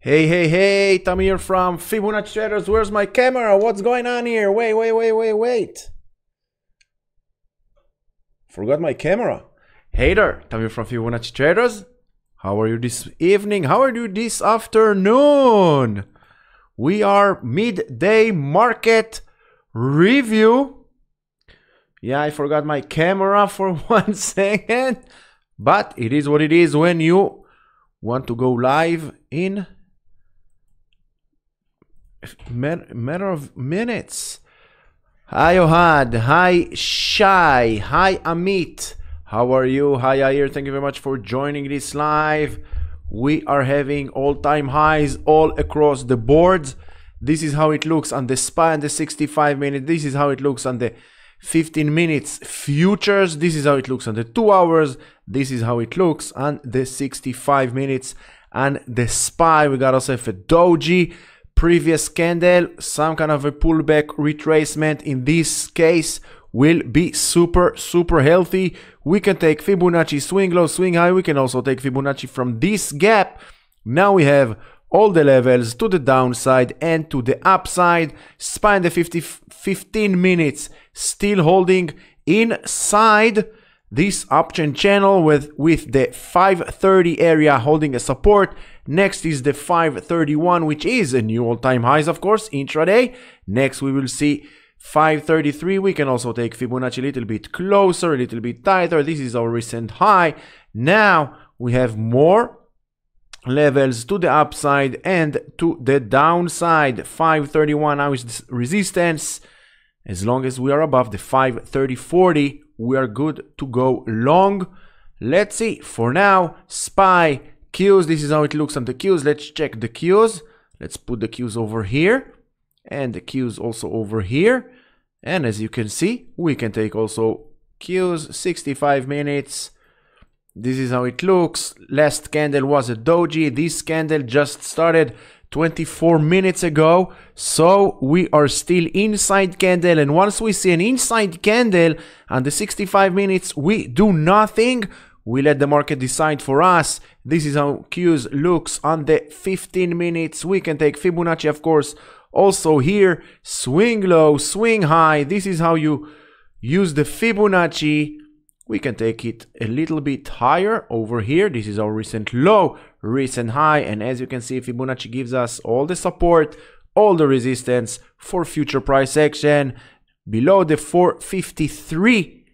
Hey, Tamir from Fibonacci-Traders. Where's my camera? What's going on here? Wait. Forgot my camera. Hey there, Tamir from Fibonacci-Traders. How are you this evening? How are you this afternoon? We are midday market review. Yeah, I forgot my camera for 1 second. But it is what it is when you want to go live in matter of minutes. Hi Ohad, hi Shai, hi Amit, how are you? Hi Ayer, thank you very much for joining this live. We are having all-time highs all across the boards. This is how it looks on the SPY and the 65 minute. This is how it looks on the 15 minutes futures. This is how it looks on the 2 hours. This is how it looks on the 65 minutes and the SPY. We got ourselves a doji. Previous candle, some kind of a pullback retracement. In this case will be super healthy. We can take Fibonacci swing low, swing high. We can also take Fibonacci from this gap. Now we have all the levels to the downside and to the upside. SPY in the 15 minutes still holding inside this uptrend channel with the 530 area holding a support. Next is the 531, which is a new all-time highs, of course, intraday. Next we will see 533. We can also take Fibonacci a little bit closer, a little bit tighter. This is our recent high. Now we have more levels to the upside and to the downside. 531 now is this resistance. As long as we are above the 530.40, we are good to go long. Let's see. For now, SPY Qs. This is how it looks on the Qs. Let's check the Qs. Let's put the Qs over here and the Qs also over here. And as you can see, we can take also Qs 65 minutes. This is how it looks. Last candle was a doji. This candle just started 24 minutes ago, so we are still inside candle, and once we see an inside candle on the 65 minutes, we do nothing. We let the market decide for us. This is how Qs looks on the 15 minutes. We can take Fibonacci, of course, also here. Swing low, swing high. This is how you use the Fibonacci. We can take it a little bit higher over here. This is our recent low, recent high, and as you can see, Fibonacci gives us all the support, all the resistance for future price action. Below the 453,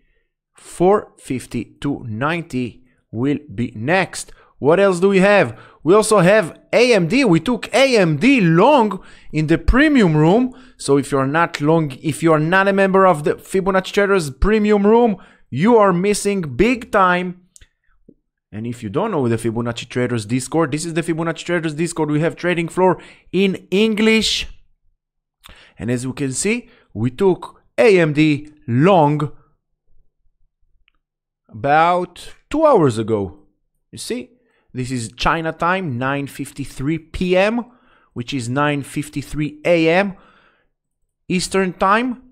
452.90 will be next. What else do we have? We also have AMD. We took AMD long in the premium room. So if you're not long, if you are not a member of the Fibonacci-Traders premium room, you are missing big time. And if you don't know the Fibonacci-Traders Discord, this is the Fibonacci-Traders Discord. We have trading floor in English. And as you can see, we took AMD long about 2 hours ago. You see, this is China time, 9:53 p.m., which is 9:53 a.m. Eastern time.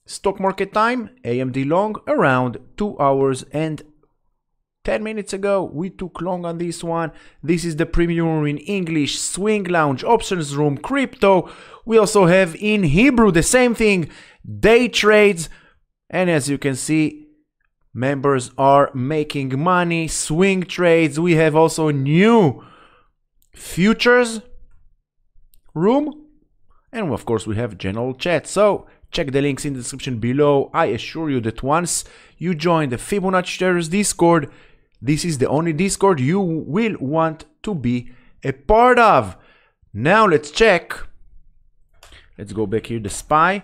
Stock market time, AMD long, around 2 hours and 10 minutes ago. We took long on this one. This is the premium room in English, swing lounge, options room, crypto. We also have in Hebrew the same thing, day trades. And as you can see, members are making money, swing trades. We have also new futures room. And of course, we have general chat. So check the links in the description below. I assure you that once you join the Fibonacci-Traders Discord, this is the only Discord you will want to be a part of. Now let's check. Let's go back here, the SPY.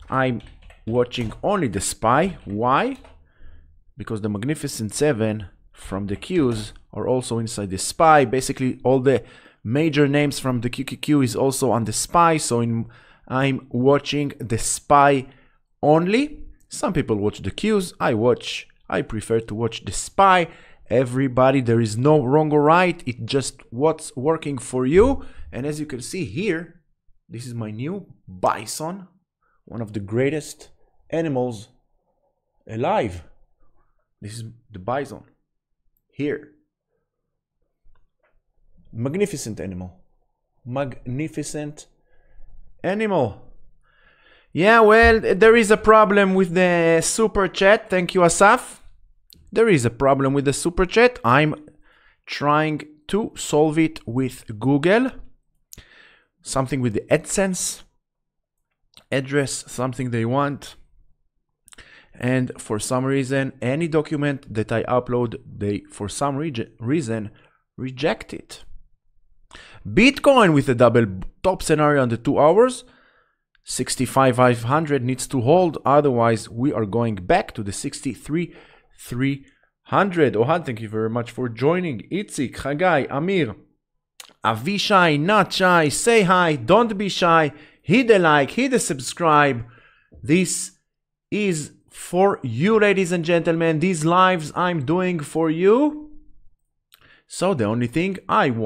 I'm watching only the SPY. Why? Because the Magnificent 7 from the Qs are also inside the SPY. Basically, all the major names from the QQQ is also on the SPY. So I'm watching the SPY only. Some people watch the Qs. I prefer to watch the SPY. Everybody, there is no wrong or right. It's just what's working for you. And as you can see here, this is my new bison, one of the greatest animals alive. This is the bison here. Magnificent animal. magnificent animal. Yeah, well, there is a problem with the super chat. Thank you, Asaf. There is a problem with the super chat. I'm trying to solve it with Google. Something with the AdSense address, something they want. And for some reason, any document that I upload, they for some reason reject it. Bitcoin with a double top scenario on the 2 hours. 65,500 needs to hold, otherwise we are going back to the 63,300. Ohad, thank you very much for joining. Itzik, Chagai, Amir, Avishai, not shy, say hi, don't be shy, hit the like, hit the subscribe. This is for you, ladies and gentlemen. These lives I'm doing for you. So the only thing I'm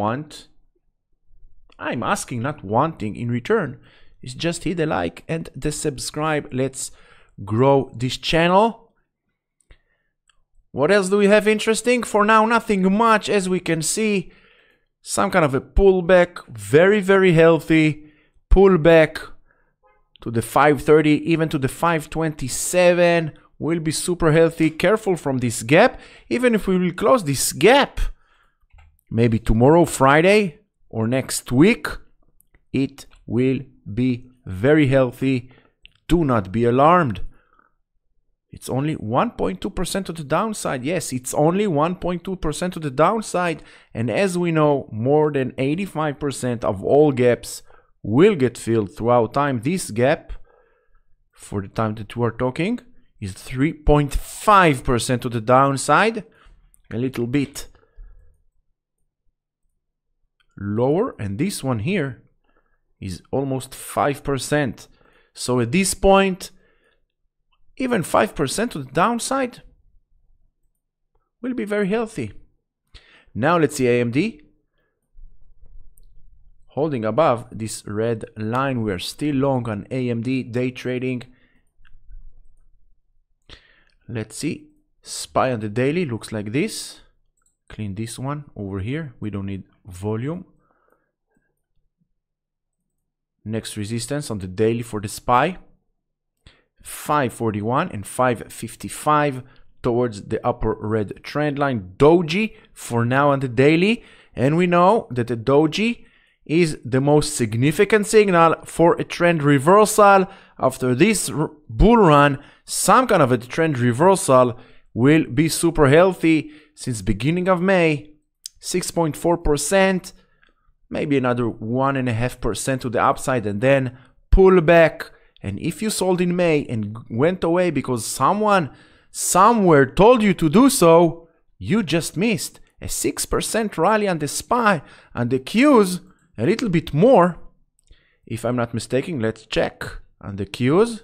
asking, not wanting in return, is just hit the like and the subscribe. Let's grow this channel. What else do we have interesting? For now, nothing much. As we can see, some kind of a pullback, very, very healthy pullback to the 530, even to the 527 will be super healthy. Careful from this gap. Even if we will close this gap, maybe tomorrow, Friday, or next week, it will be very healthy. Do not be alarmed. It's only 1.2% to the downside. Yes, it's only 1.2% to the downside. And as we know, more than 85% of all gaps will get filled throughout time. This gap, for the time that we are talking, is 3.5% to the downside. A little bit lower. And this one here is almost 5%. So at this point, even 5% to the downside will be very healthy. Now let's see AMD. Holding above this red line, we are still long on AMD day trading. Let's see. SPY on the daily looks like this. Clean this one over here. We don't need volume. Next resistance on the daily for the SPY. 541 and 555 towards the upper red trend line. Doji for now on the daily. And we know that the Doji is the most significant signal for a trend reversal. After this bull run, some kind of a trend reversal will be super healthy. Since beginning of May, 6.4%, maybe another 1.5% to the upside, and then pull back. And if you sold in May and went away because someone somewhere told you to do so, you just missed a 6% rally on the SPY and the Qs. A little bit more, if I'm not mistaken. Let's check on the Qs.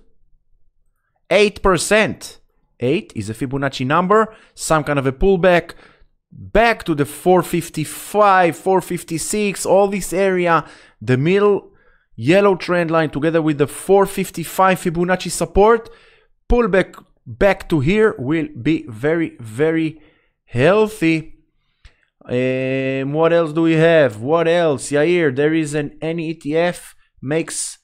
8%. 8 is a Fibonacci number. Some kind of a pullback back to the 455, 456, all this area. The middle yellow trend line together with the 455 Fibonacci support. Pullback back to here will be very, very healthy. What else do we have? What else? Yair, there is any ETF makes...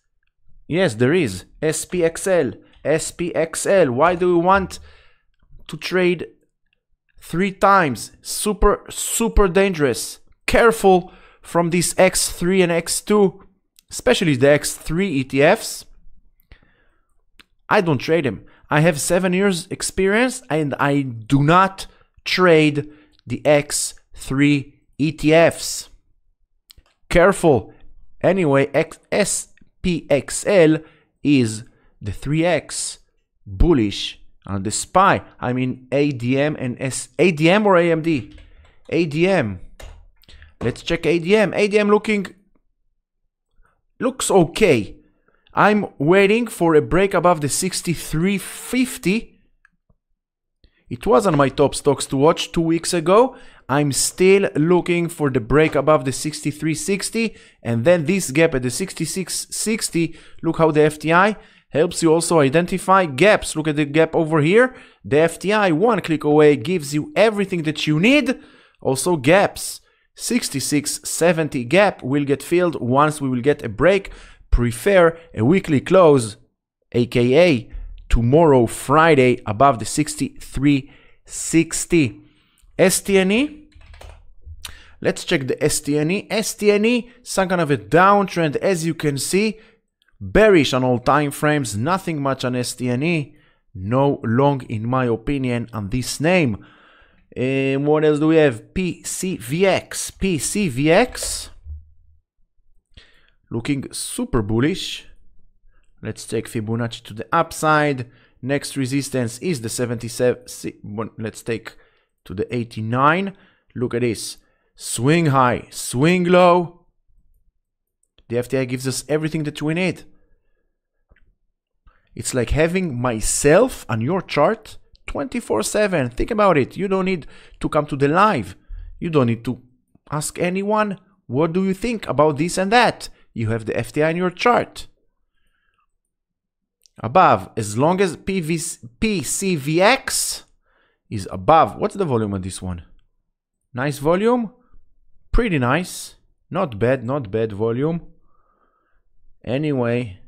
Yes, there is. SPXL. SPXL. Why do we want to trade 3 times? Super, super dangerous. Careful from these X3 and X2, especially the X3 ETFs. I don't trade them. I have 7 years experience and I do not trade the X3 ETFs. Careful. Anyway, SPXL is the 3X bullish on the SPY. I mean ADM and ADM or AMD? ADM. Let's check ADM. ADM looks okay. I'm waiting for a break above the 63.50. It was on my top stocks to watch 2 weeks ago. I'm still looking for the break above the 63.60 and then this gap at the 66.60. Look how the FTI helps you also identify gaps. Look at the gap over here. The FTI, one click away, gives you everything that you need. Also gaps. 66.70 gap will get filled once we will get a break. Prefer a weekly close, aka tomorrow Friday above the 63.60. STNE. Let's check the STNE. STNE, some kind of a downtrend, as you can see. Bearish on all time frames. Nothing much on STNE. No long, in my opinion, on this name. What else do we have? PCVX. PCVX. Looking super bullish. Let's take Fibonacci to the upside. Next resistance is the 77. Let's take to the 89. Look at this. Swing high, swing low. The FTI gives us everything that we need. It's like having myself on your chart 24/7. Think about it. You don't need to come to the live. You don't need to ask anyone, what do you think about this and that? You have the FTI in your chart. Above, as long as PCVX is above. What's the volume on this one? Nice volume. Pretty nice. Not bad volume. Anyway,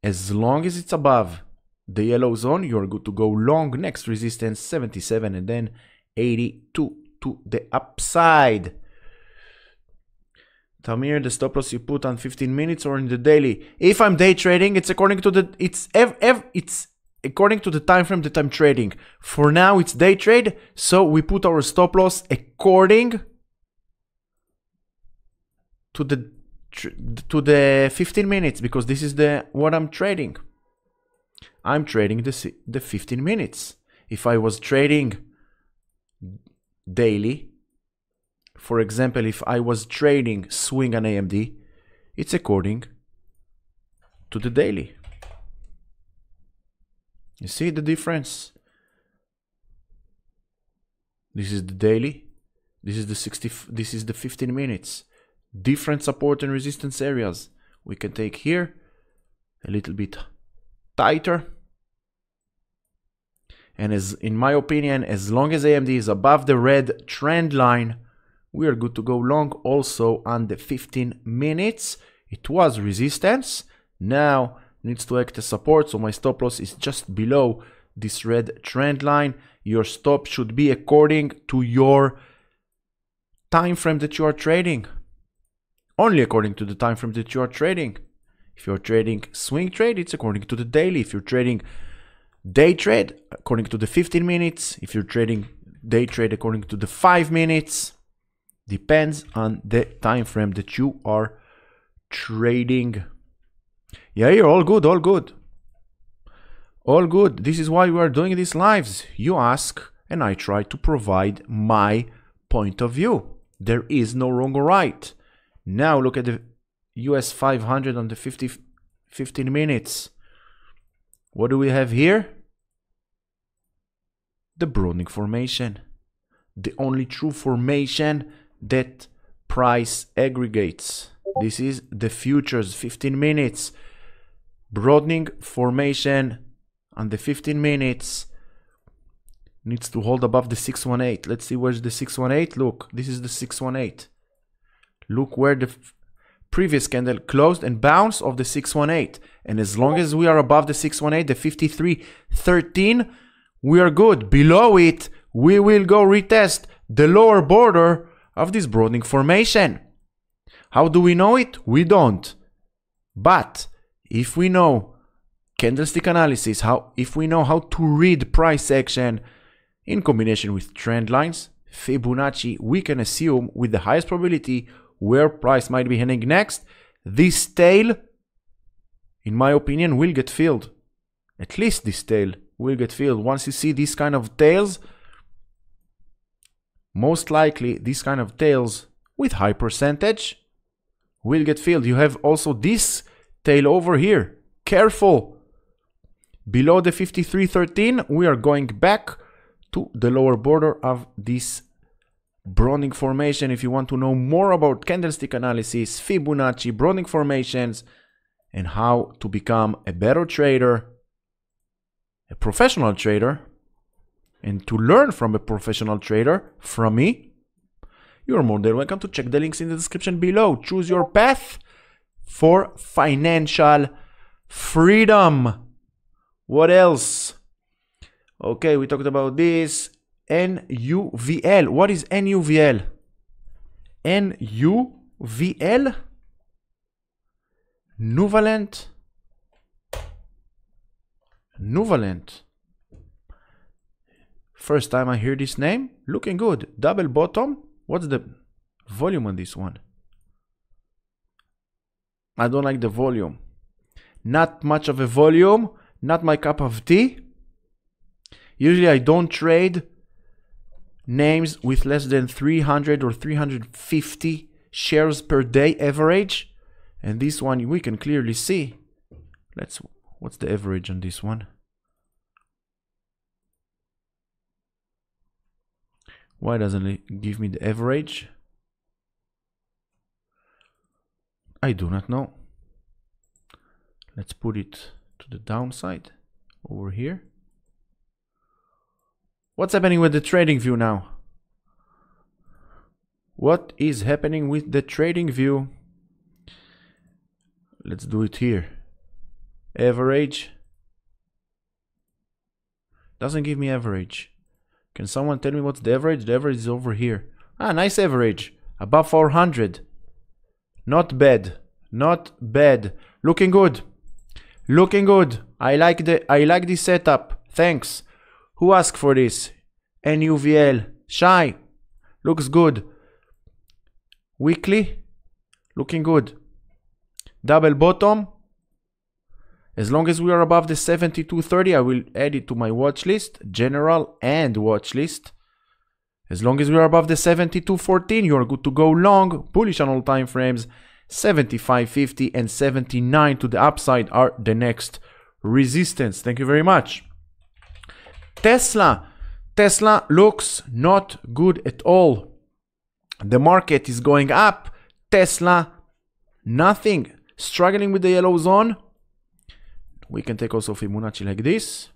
as long as it's above the yellow zone, you're good to go long. Next resistance 77 and then 82 to the upside. Tamir, the stop loss you put on 15 minutes or in the daily? If I'm day trading, it's according to the according to the time frame that I'm trading. For now, it's day trade, so we put our stop loss according to the 15 minutes, because this is what I'm trading. I'm trading the 15 minutes. If I was trading daily, for example, if I was trading swing on AMD, it's according to the daily. You see the difference? This is the daily. This is the 60. This is the 15 minutes. Different support and resistance areas. We can take here a little bit tighter. And as in my opinion, as long as AMD is above the red trend line, we are good to go long. Also on the 15 minutes. It was resistance. Now needs to act as support, so my stop loss is just below this red trend line. Your stop should be according to your time frame that you are trading. Only according to the time frame that you are trading. If you're trading swing trade, it's according to the daily. If you're trading day trade, according to the 15 minutes. If you're trading day trade according to the 5 minutes. Depends on the time frame that you are trading. Yeah, you're all good, all good. All good. This is why we are doing these lives. You ask and I try to provide my point of view. There is no wrong or right. Now look at the US 500 on the 15 minutes. What do we have here? The Browning formation. The only true formation that price aggregates. This is the futures 15 minutes. Broadening formation on the 15 minutes needs to hold above the 618. Let's see where's the 618. Look, this is the 618. Look where the previous candle closed and bounced off the 618. And as long as we are above the 618, the 53.13, we are good. Below it, we will go retest the lower border of this broadening formation. How do we know it? We don't. But if we know candlestick analysis, if we know how to read price action in combination with trend lines, Fibonacci, we can assume with the highest probability where price might be heading next. This tail, in my opinion, will get filled. At least this tail will get filled. Once you see these kind of tails, most likely these kind of tails with high percentage will get filled. You have also this tail over here. Careful. Below the 53.13, we are going back to the lower border of this Browning formation. If you want to know more about candlestick analysis, Fibonacci, Browning formations, and how to become a better trader, a professional trader, and to learn from a professional trader, from me, you're more than welcome to check the links in the description below. Choose your path for financial freedom. What else? Okay, we talked about this. NUVL. What is NUVL? NUVL? Nuvalent. Nuvalent. First time I hear this name. Looking good. Double bottom. What's the volume on this one? I don't like the volume. Not much of a volume. Not my cup of tea. Usually I don't trade names with less than 300 or 350 shares per day average. And this one we can clearly see. What's the average on this one? Why doesn't it give me the average? I do not know. Let's put it to the downside over here. What's happening with the trading view now? What is happening with the trading view? Let's do it here. Average. Doesn't give me average. Can someone tell me what's the average? The average is over here. Ah, nice average. Above 400. Not bad. Not bad. Looking good. Looking good. I like this setup. Thanks. Who asked for this? NUVL. Shy. Looks good. Weekly. Looking good. Double bottom. As long as we are above the 72.30, I will add it to my watch list. General and watch list. As long as we are above the 72.14, you are good to go long. Bullish on all time frames. 75.50 and 79 to the upside are the next resistance. Thank you very much. Tesla. Tesla looks not good at all. The market is going up. Tesla, nothing. Struggling with the yellow zone. We can take also Fibonacci like this.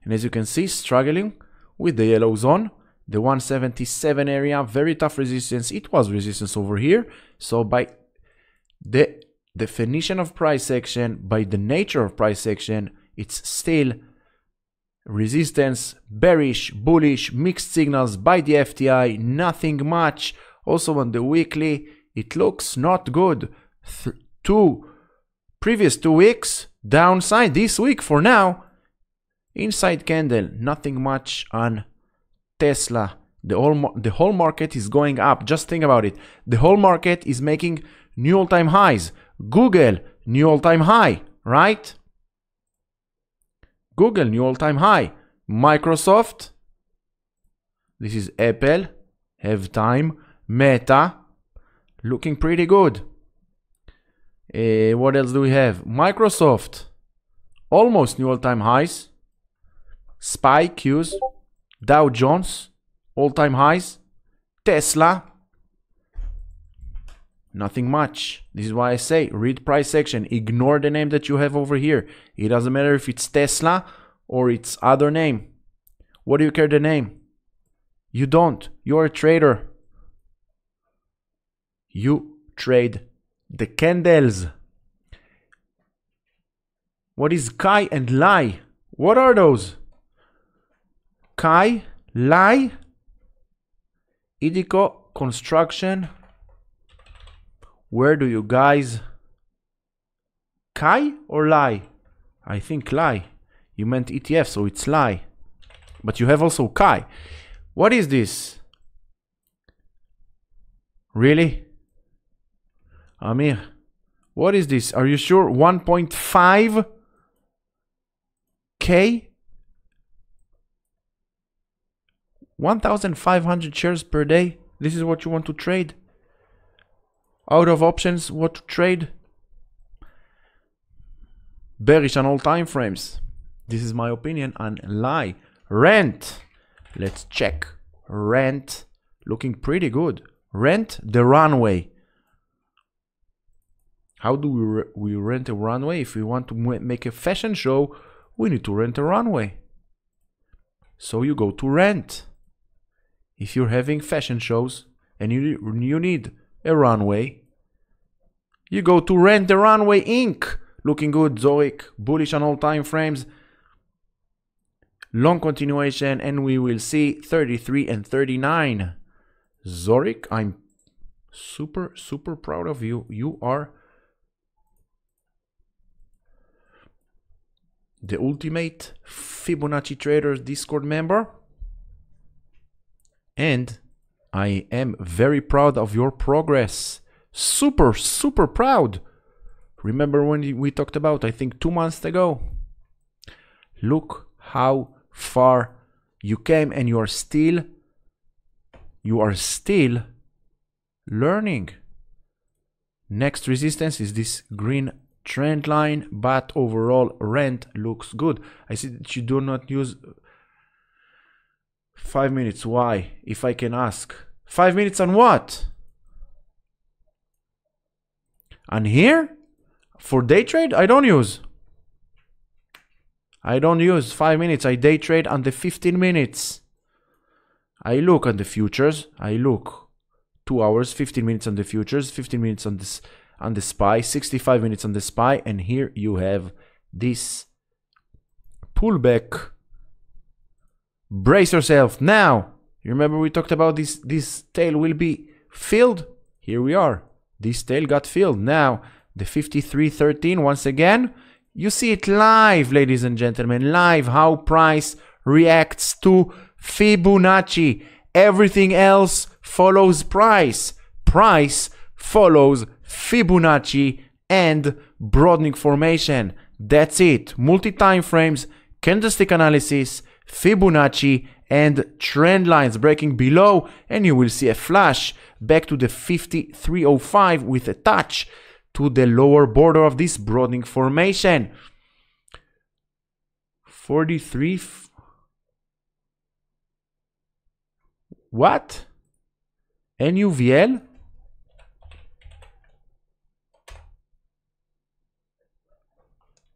And as you can see, struggling with the yellow zone. The 177 area, very tough resistance. It was resistance over here. So by the definition of price action, by the nature of price action, it's still resistance, bearish, bullish, mixed signals by the FTI, nothing much. Also on the weekly, it looks not good. Previous 2 weeks, downside. This week for now, inside candle, nothing much on Tesla. The whole market is going up. Just think about it. The whole market is making new all-time highs. Google, new all-time high, right? Google, new all-time high. Microsoft, this is Apple, have time. Meta, looking pretty good. What else do we have? Microsoft, almost new all-time highs. SPY, Qs, Dow Jones, all-time highs. Tesla, nothing much. This is why I say read price action. Ignore the name that you have over here. It doesn't matter if it's Tesla or it's other name. What do you care the name? You don't. You're a trader. You trade the candles. What is Kai and Lai? What are those? Kai, Lai, Idico, construction. Where do you guys? Kai or Lai? I think Lai. You meant ETF, so it's Lai. But you have also Kai. What is this? Really? Amir, what is this? Are you sure? 1.5 K? 1,500 shares per day? This is what you want to trade? Out of options, what to trade? Bearish on all time frames. This is my opinion on Lai. Rent. Let's check. Rent. Looking pretty good. Rent the runway. How do we rent a runway? If we want to make a fashion show, we need to rent a runway. So you go to rent. if you're having fashion shows and you need a runway, you go to Rent the Runway Inc. Looking good, Zurich, bullish on all time frames. Long continuation, and we will see 33 and 39. Zurich, I'm super, super proud of you. You are the ultimate Fibonacci Traders Discord member. And I am very proud of your progress. Super, super proud. Remember when we talked about, I think 2 months ago? Look how far you came, and you are still learning. Next resistance is this green trend line, but overall rent looks good. I see that you do not use 5 minutes. Why? If I can ask. 5 minutes on what? On here? For day trade? I don't use 5 minutes. I day trade on the 15 minutes. I look on the futures. I look 2 hours, 15 minutes on the futures, 15 minutes on this, on the SPY, 65 minutes on the SPY, and here you have this pullback. Brace yourself. Now, you remember we talked about this tail will be filled? Here we are. This tail got filled. Now, the 53.13, once again, you see it live, ladies and gentlemen, live, how price reacts to Fibonacci. Everything else follows price. Price follows Fibonacci and broadening formation. That's it. Multi-time frames, candlestick analysis, Fibonacci, and trend lines breaking below, and you will see a flash back to the 53.05 with a touch to the lower border of this broadening formation. 43. What? Unveil?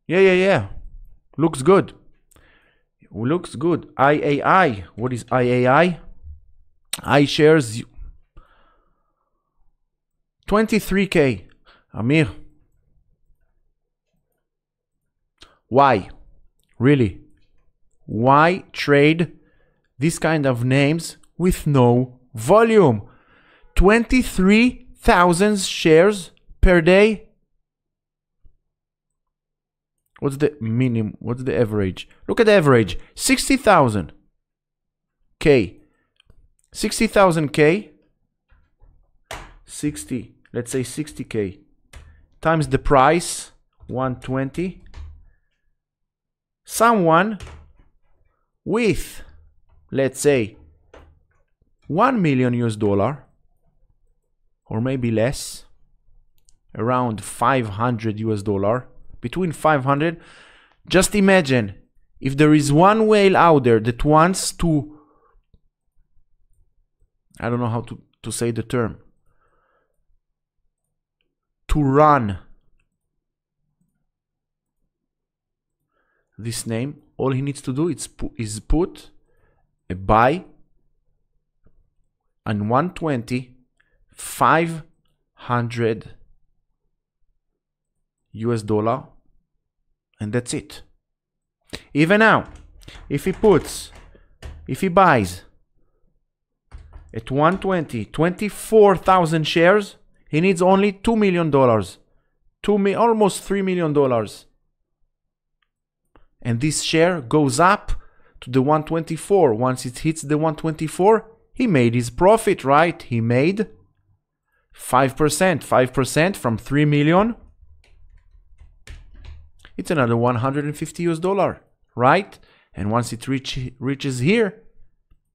Yeah. Looks good. Looks good. IAI. What is IAI? iShares 23K. Amir. Why? Really? Why trade this kind of names with no volume? 23,000 shares per day. What's the minimum? What's the average? Look at the average. 60,000 K. 60,000 K. 60. Let's say 60K. Times the price. 120. Someone with, let's say, $1 million US, or maybe less, around 500 US, between 500. Just imagine if there is one whale out there that wants to, I don't know how to say the term, to run this name. All he needs to do is put a buy on 120, 500 US dollar, and that's it. Even now, if he buys at 120, 24,000 shares, he needs only $2 million, almost $3 million. And this share goes up to the 124. Once it hits the 124, he made his profit, right? He made 5%. 5% from 3 million. It's another 150 US, right? And once it reaches here,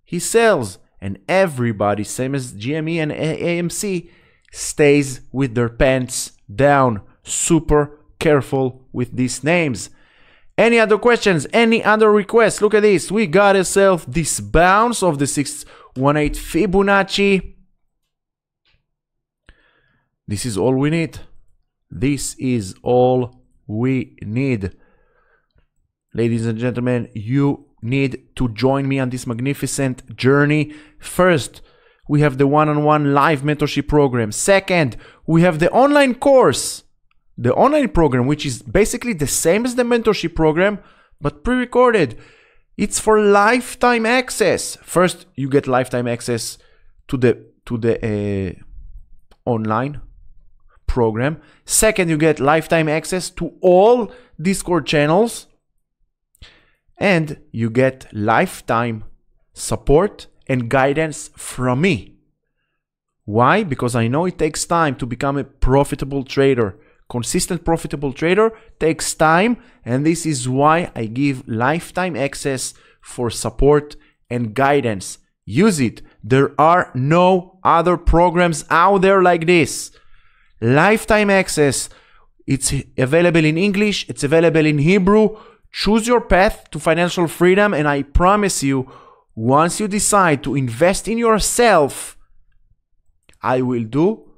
he sells. And everybody, same as GME and AMC, stays with their pants down. Super careful with these names. Any other questions? Any other requests? Look at this. We got ourselves this bounce of the 618 Fibonacci. This is all we need. This is all we need. Ladies and gentlemen, you need to join me on this magnificent journey. First, we have the one-on-one live mentorship program. Second, we have the online course, the online program, which is basically the same as the mentorship program, but pre-recorded. It's for lifetime access. First, you get lifetime access to the online program. Second, you get lifetime access to all Discord channels. And you get lifetime support and guidance from me. Why? Because I know it takes time to become a profitable trader. Consistent profitable trader takes time, and this is why I give lifetime access for support and guidance. Use it. There are no other programs out there like this. Lifetime access. It's available in English. It's available in Hebrew. Choose your path to financial freedom, and I promise you, once you decide to invest in yourself, I will do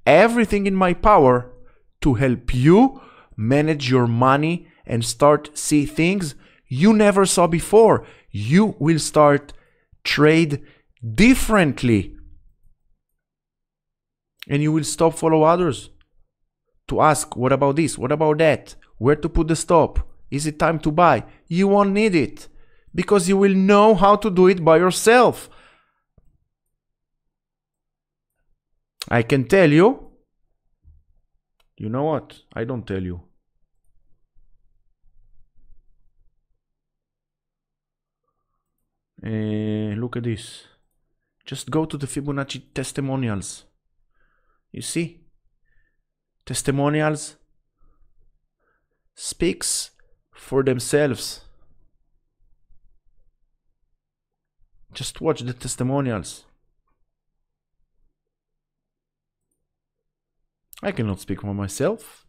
everything in my power to help you manage your money and start see things you never saw before. You will start trade differently, and you will stop follow others to ask, what about this? What about that? Where to put the stop? Is it time to buy? You won't need it because you will know how to do it by yourself. I can tell you. You know what? I don't tell you. Look at this. Just go to the Fibonacci testimonials. You see? Testimonials speaks for themselves. Just watch the testimonials. I cannot speak for myself.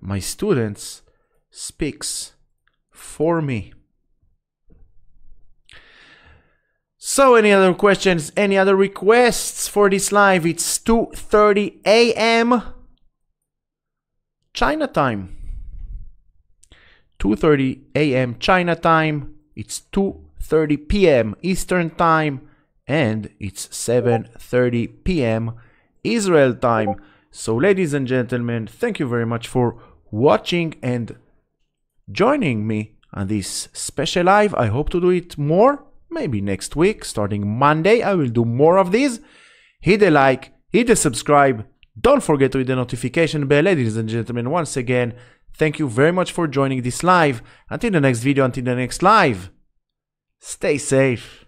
My students speaks for me. So any other questions, any other requests for this live? It's 2:30 a.m. China time. 2:30 a.m. China time. It's 2:30 p.m. Eastern time, and it's 7:30 p.m. Israel time. So ladies and gentlemen, thank you very much for watching and joining me on this special live. I hope to do it more, maybe next week, starting Monday. I will do more of these. Hit the like, hit the subscribe. Don't forget to hit the notification bell. Ladies and gentlemen, once again, thank you very much for joining this live. Until the next video, until the next live, stay safe.